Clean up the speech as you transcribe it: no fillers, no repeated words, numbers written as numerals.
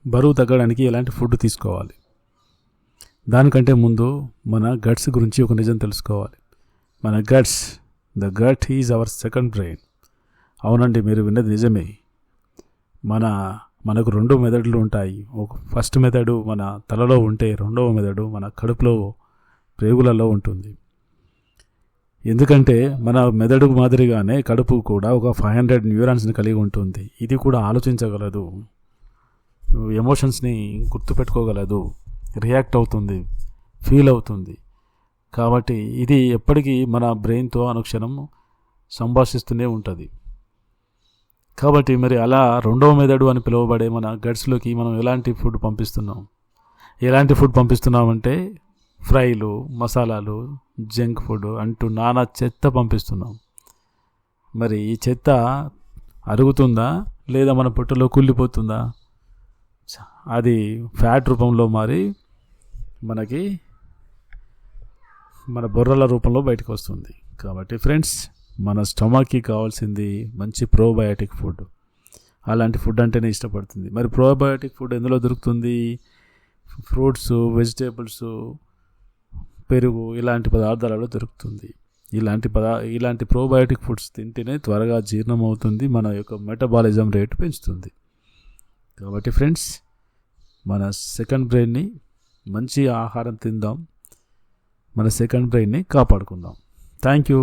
బరువు తగ్గడానికి ఎలాంటి ఫుడ్ తీసుకోవాలి? దానికంటే ముందు మన గట్స్ గురించి ఒక నిజం తెలుసుకోవాలి. మన guts, the gut is our second brain. అవునండి, మీరు విన్నది నిజమే. మనకు 2 మెదడులు ఉంటాయి. ఫస్ట్ మెదడు మన తలలో ఉంటే, రెండవ మెదడు మన కడుపులో, ప్రేగులలో ఉంటుంది. ఎందుకంటే మన మెదడు మాదిరిగానే కడుపు కూడా ఒక 500 న్యూరాన్స్ని కలిగి ఉంటుంది. ఇది కూడా ఆలోచించగలదు, ఎమోషన్స్ని గుర్తుపెట్టుకోగలదు, రియాక్ట్ అవుతుంది, ఫీల్ అవుతుంది. కాబట్టి ఇది ఎప్పటికీ మన బ్రెయిన్తో అనుక్షణం సంభాషిస్తూనే ఉంటుంది. కాబట్టి మరి అలా రెండవ మెదడు అని పిలువబడే మన గట్స్లోకి మనం ఎలాంటి ఫుడ్ పంపిస్తున్నామంటే ఫ్రైలు, మసాలాలు, జంక్ ఫుడ్ అంటూ నానా చెత్త పంపిస్తున్నాం. మరి ఈ చెత్త అరుగుతుందా లేదా మన పొట్టలో కుళ్ళిపోతుందా? అది ఫ్యాట్ రూపంలో మారి మనకి మన బొర్రల రూపంలో బయటకు వస్తుంది. కాబట్టి ఫ్రెండ్స్, మన స్టమక్కి కావాల్సింది మంచి ప్రోబయాటిక్ ఫుడ్. అలాంటి ఫుడ్ అంటేనే ఇష్టపడుతుంది. మరి ప్రోబయాటిక్ ఫుడ్ ఎందులో దొరుకుతుంది? ఫ్రూట్స్, వెజిటేబుల్స్, పెరుగు ఇలాంటి పదార్థాలలో దొరుకుతుంది. ఇలాంటి ప్రోబయాటిక్ ఫుడ్స్ తింటేనే త్వరగా జీర్ణం అవుతుంది, మన యొక్క మెటబాలిజం రేటు పెంచుతుంది. కాబట్టి ఫ్రెండ్స్, మన సెకండ్ బ్రెయిన్ని మంచి ఆహారం తిందాం, మన సెకండ్ బ్రెయిన్ని కాపాడుకుందాం. Thank you.